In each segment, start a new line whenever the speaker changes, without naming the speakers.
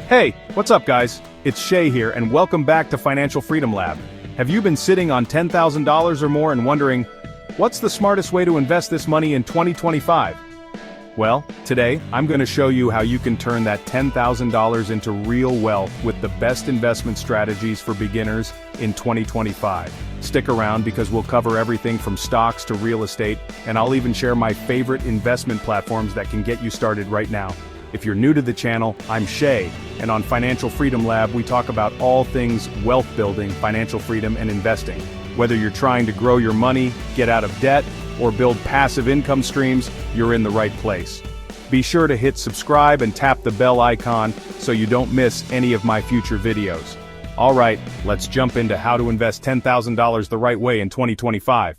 Hey, what's up guys? It's Shay here and welcome back to Financial Freedom Lab. Have you been sitting on $10,000 or more and wondering, what's the smartest way to invest this money in 2025? Well, today, I'm going to show you how you can turn that $10,000 into real wealth with the best investment strategies for beginners in 2025. Stick around because we'll cover everything from stocks to real estate, and I'll even share my favorite investment platforms that can get you started right now. If you're new to the channel, I'm Shay, and on Financial Freedom Lab we talk about all things wealth building, financial freedom, and investing. Whether you're trying to grow your money, get out of debt, or build passive income streams, you're in the right place. Be sure to hit subscribe and tap the bell icon so you don't miss any of my future videos. Alright, let's jump into how to invest $10,000 the right way in 2025.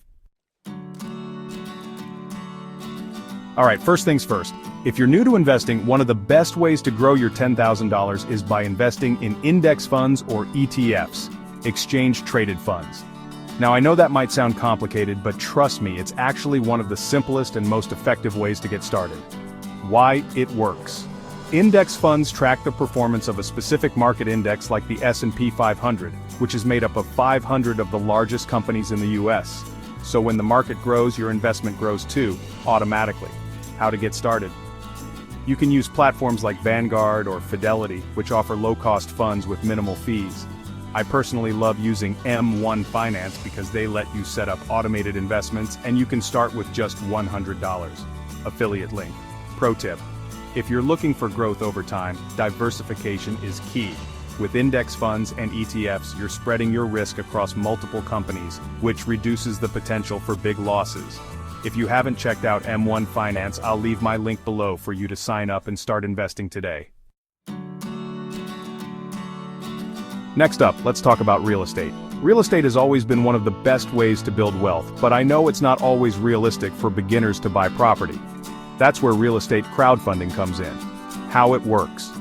Alright, first things first. If you're new to investing, one of the best ways to grow your $10,000 is by investing in index funds or ETFs, exchange-traded funds. Now I know that might sound complicated, but trust me, it's actually one of the simplest and most effective ways to get started. Why it works. Index funds track the performance of a specific market index like the S&P 500, which is made up of 500 of the largest companies in the US. So when the market grows, your investment grows too, automatically. How to get started. You can use platforms like Vanguard or Fidelity, which offer low-cost funds with minimal fees. I personally love using M1 Finance because they let you set up automated investments and you can start with just $100. Affiliate link. Pro tip. If you're looking for growth over time, diversification is key. With index funds and ETFs, you're spreading your risk across multiple companies, which reduces the potential for big losses. If you haven't checked out M1 Finance, I'll leave my link below for you to sign up and start investing today. Next up, let's talk about real estate. Real estate has always been one of the best ways to build wealth, but I know it's not always realistic for beginners to buy property. That's where real estate crowdfunding comes in. How it works.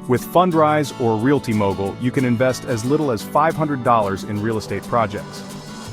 With Fundrise or Realty Mogul, you can invest as little as $500 in real estate projects.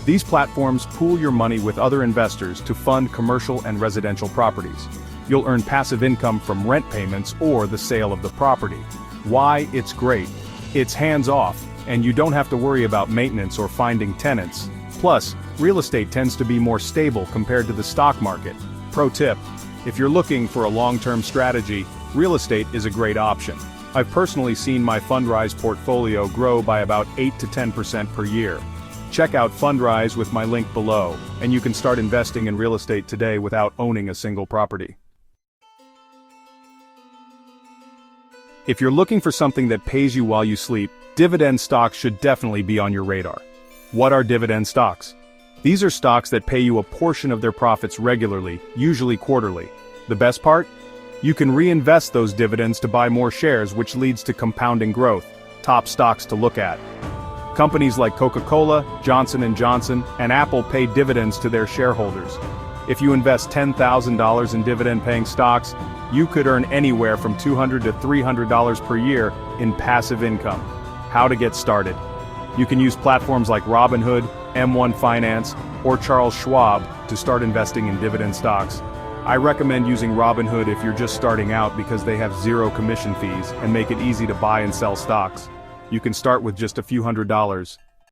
These platforms pool your money with other investors to fund commercial and residential properties. You'll earn passive income from rent payments or the sale of the property. Why it's great? It's hands-off, and you don't have to worry about maintenance or finding tenants. Plus, real estate tends to be more stable compared to the stock market. Pro tip: if you're looking for a long-term strategy, real estate is a great option. I've personally seen my Fundrise portfolio grow by about 8 to 10% per year. Check out Fundrise with my link below, and you can start investing in real estate today without owning a single property. If you're looking for something that pays you while you sleep, dividend stocks should definitely be on your radar. What are dividend stocks? These are stocks that pay you a portion of their profits regularly, usually quarterly. The best part? You can reinvest those dividends to buy more shares, which leads to compounding growth. Top stocks to look at. Companies like Coca-Cola, Johnson & Johnson, and Apple pay dividends to their shareholders. If you invest $10,000 in dividend-paying stocks, you could earn anywhere from $200 to $300 per year in passive income. How to get started. You can use platforms like Robinhood, M1 Finance, or Charles Schwab to start investing in dividend stocks. I recommend using Robinhood if you're just starting out because they have zero commission fees and make it easy to buy and sell stocks. You can start with just a few $100s